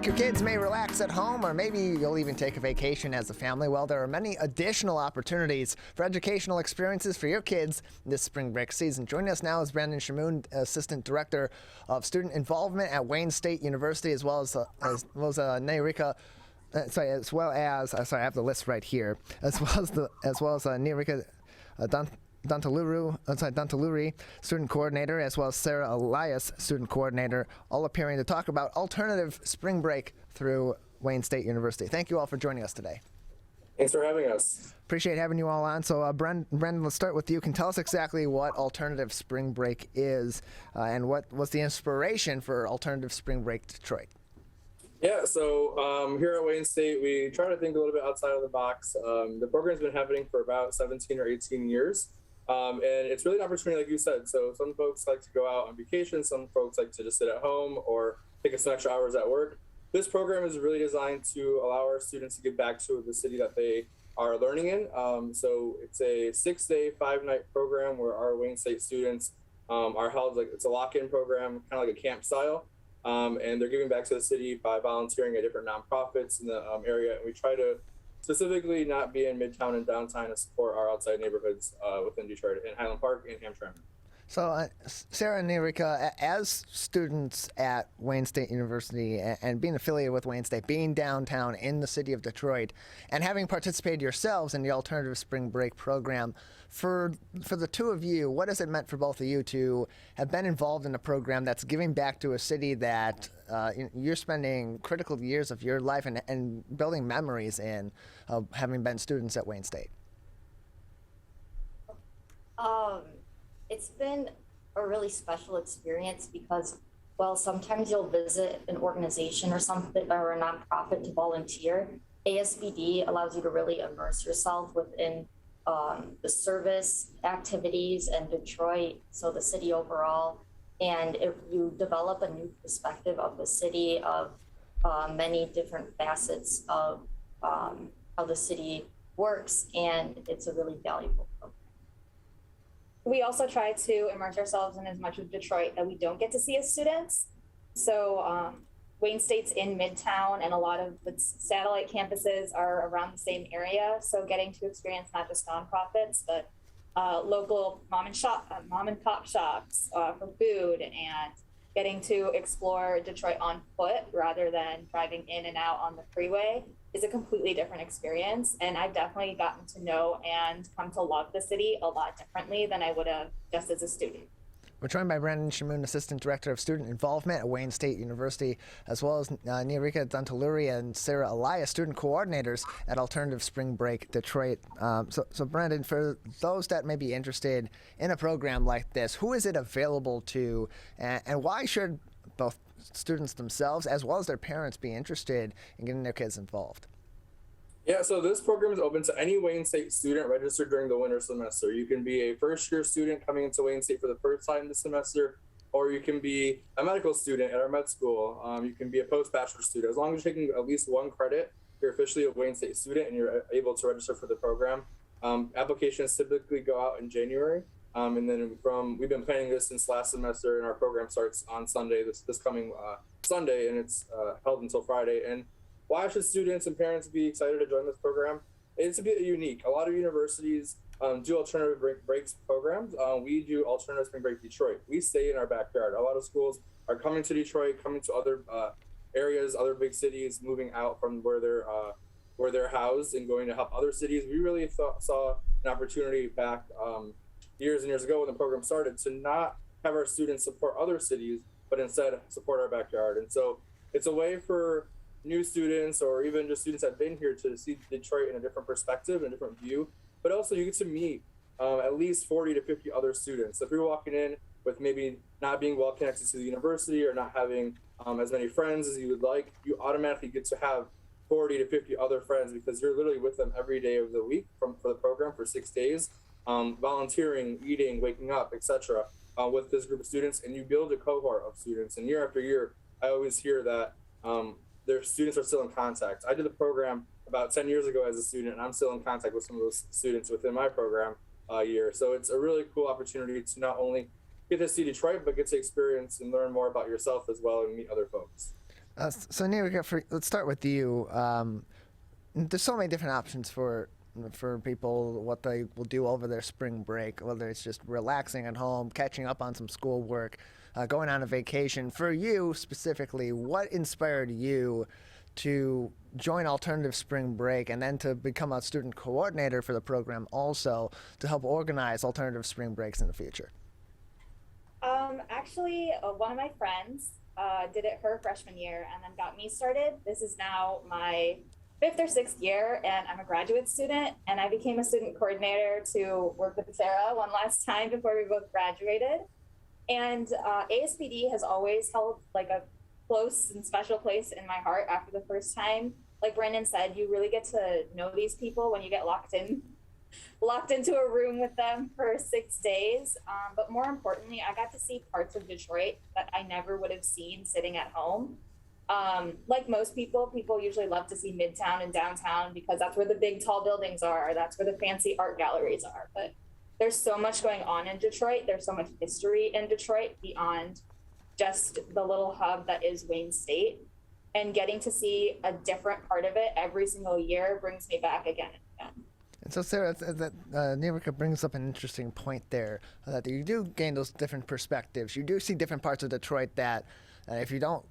break, your kids may relax at home, or maybe you'll even take a vacation as a family. Well, there are many additional opportunities for educational experiences for your kids this spring break season. Joining us now is Brandon Shamoun, Assistant Director of Student Involvement at Wayne State University, as well as Niharika. Sorry, I have the list right here. As well as Niharika Dantuluri, Student Coordinator, as well as Sara Ellias, Student Coordinator, all appearing to talk about alternative spring break through Wayne State University. Thank you all for joining us today. Thanks for having us. Appreciate having you all on. So, Brendan, let's start with you. Can you tell us exactly what alternative spring break is and what was the inspiration for alternative spring break Detroit? Yeah, so here at Wayne State, we try to think a little bit outside of the box. The program's been happening for about 17 or 18 years. And it's really an opportunity, like you said. So some folks like to go out on vacation. Some folks like to just sit at home or take some extra hours at work. This program is really designed to allow our students to get back to the city that they are learning in. So it's a 6-day, 5-night program where our Wayne State students are held, it's a lock-in program, kind of like a camp style. And they're giving back to the city by volunteering at different nonprofits in the area. And we try to specifically not be in Midtown and downtown to support our outside neighborhoods within Detroit, in Highland Park and Hamtramck. So, Sara and Niharika, as students at Wayne State University and being affiliated with Wayne State, being downtown in the city of Detroit, and having participated yourselves in the alternative spring break program, for the two of you, what has it meant for both of you to have been involved in a program that's giving back to a city that you're spending critical years of your life and building memories in, having been students at Wayne State? It's been a really special experience because, well, sometimes you'll visit an organization or something or a nonprofit to volunteer. ASBD allows you to really immerse yourself within the service activities and Detroit, so the city overall. And if you develop a new perspective of the city, of many different facets of how the city works, and it's a really valuable program. We also try to immerse ourselves in as much of Detroit that we don't get to see as students. So Wayne State's in Midtown, and a lot of the satellite campuses are around the same area. So getting to experience not just nonprofits, but local mom and pop shops for food, and getting to explore Detroit on foot rather than driving in and out on the freeway is a completely different experience. And I've definitely gotten to know and come to love the city a lot differently than I would have just as a student. We're joined by Brandon Shamoun, Assistant Director of Student Involvement at Wayne State University, as well as Niharika Dantuluri and Sara Ellias, Student Coordinators at Alternative Spring Break Detroit. So Brandon, for those that may be interested in a program like this, who is it available to, and why should both students themselves as well as their parents be interested in getting their kids involved? Yeah, so this program is open to any Wayne State student registered during the winter semester. You can be a first-year student coming into Wayne State for the first time this semester, or you can be a medical student at our med school. You can be a post-bachelor student. As long as you're taking at least one credit, you're officially a Wayne State student and you're able to register for the program. Applications typically go out in January. And then we've been planning this since last semester, and our program starts on Sunday, this coming Sunday, and it's held until Friday. And why should students and parents be excited to join this program? It's a bit unique. A lot of universities do alternative breaks programs. We do alternative spring break Detroit. We stay in our backyard. A lot of schools are coming to Detroit, coming to other areas, other big cities, moving out from where they're housed and going to help other cities. We really saw an opportunity back years and years ago when the program started to not have our students support other cities, but instead support our backyard. And so it's a way for new students or even just students that have been here to see Detroit in a different perspective and a different view, but also you get to meet at least 40 to 50 other students. So if you're walking in with maybe not being well connected to the university or not having as many friends as you would like, you automatically get to have 40 to 50 other friends because you're literally with them every day of the week for the program for 6 days, volunteering, eating, waking up, etc. With this group of students, and you build a cohort of students. And year after year, I always hear that their students are still in contact. I did the program about 10 years ago as a student, and I'm still in contact with some of those students within my program year. So it's a really cool opportunity to not only get to see Detroit, but get to experience and learn more about yourself as well and meet other folks. So Niharika, let's start with you. There's so many different options for people what they will do over their spring break, whether it's just relaxing at home, catching up on some schoolwork, going on a vacation. For you specifically, what inspired you to join Alternative Spring Break and then to become a student coordinator for the program also to help organize Alternative Spring Breaks in the future? Actually, one of my friends did it her freshman year and then got me started. This is now my 5th or 6th year, and I'm a graduate student, and I became a student coordinator to work with Sarah one last time before we both graduated. And ASPD has always held like a close and special place in my heart after the first time. Like Brandon said, you really get to know these people when you get locked into a room with them for 6 days. But more importantly, I got to see parts of Detroit that I never would have seen sitting at home. Like most people usually love to see Midtown and downtown because that's where the big tall buildings are. That's where the fancy art galleries are. But there's so much going on in Detroit. There's so much history in Detroit beyond just the little hub that is Wayne State. And getting to see a different part of it every single year brings me back again and again. And so, Sarah, Niharika brings up an interesting point there, that you do gain those different perspectives. You do see different parts of Detroit that if you don't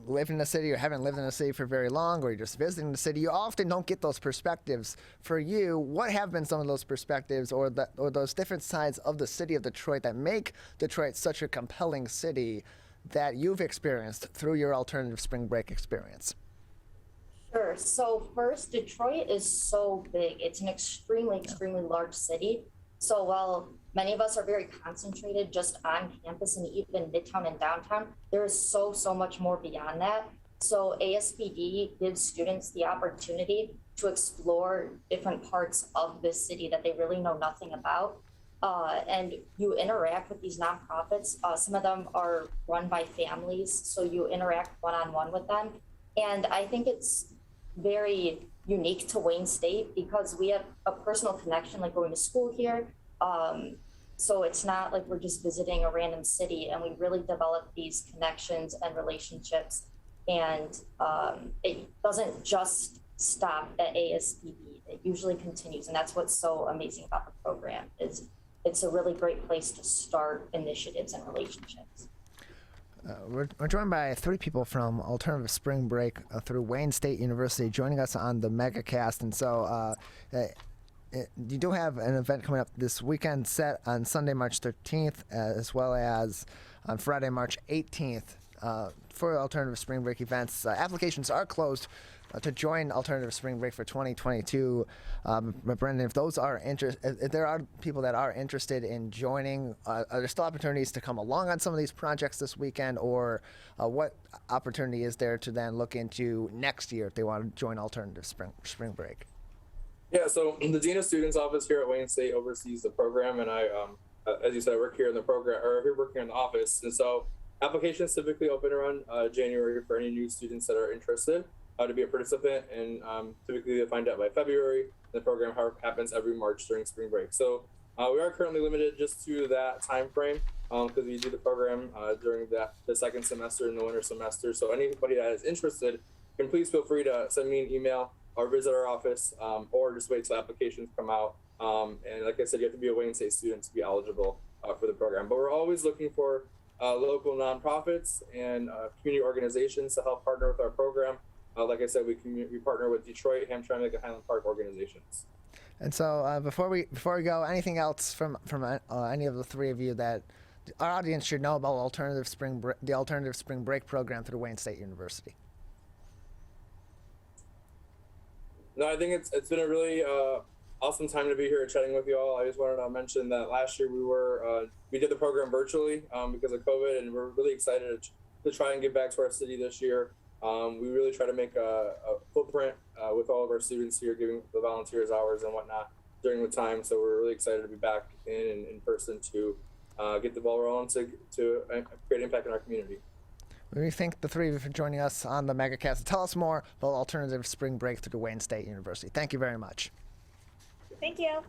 live in the city or haven't lived in the city for very long, or you're just visiting the city, you often don't get those perspectives. For you, what have been some of those perspectives or those different sides of the city of Detroit that make Detroit such a compelling city that you've experienced through your Alternative Spring Break experience? Sure. So first, Detroit is so big. It's an extremely large city. So while many of us are very concentrated just on campus and even Midtown and downtown, there is so much more beyond that. So ASPD gives students the opportunity to explore different parts of this city that they really know nothing about. And you interact with these nonprofits. Some of them are run by families, so you interact one-on-one with them. And I think it's very unique to Wayne State because we have a personal connection, like going to school here. So it's not like we're just visiting a random city, and we really develop these connections and relationships. And it doesn't just stop at ASPD. It usually continues, and that's what's so amazing about the program is it's a really great place to start initiatives and relationships. We're joined by 3 people from Alternative Spring Break through Wayne State University joining us on the MegaCast. And so you do have an event coming up this weekend set on Sunday, March 13th, as well as on Friday, March 18th for Alternative Spring Break events. Applications are closed to join Alternative Spring Break for 2022. But Brendan, if there are people that are interested in joining, are there still opportunities to come along on some of these projects this weekend, or what opportunity is there to then look into next year if they want to join Alternative Spring Break? Yeah, so the Dean of Students office here at Wayne State oversees the program, and I, as you said, I work here in the program, or here working in the office. And so applications typically open around January for any new students that are interested to be a participant, and typically they find out by February. The program happens every March during spring break. So we are currently limited just to that time frame because we do the program during the second semester and the winter semester. So anybody that is interested can please feel free to send me an email or visit our office, or just wait till applications come out. And like I said, you have to be a Wayne State student to be eligible for the program. But we're always looking for local nonprofits and community organizations to help partner with our program. Like I said, we partner with Detroit, Hamtramck, and Highland Park organizations. And so before we go, anything else from any of the 3 of you that our audience should know about the Alternative Spring Break program through Wayne State University? No, I think it's been a really awesome time to be here chatting with you all. I just wanted to mention that last year we did the program virtually because of COVID, and we're really excited to try and give back to our city this year. We really try to make a footprint with all of our students here, giving the volunteers hours and whatnot during the time. So we're really excited to be back in person to get the ball rolling to create impact in our community. We thank the 3 of you for joining us on the MegaCast to tell us more about Alternative Spring Break through Wayne State University. Thank you very much. Thank you.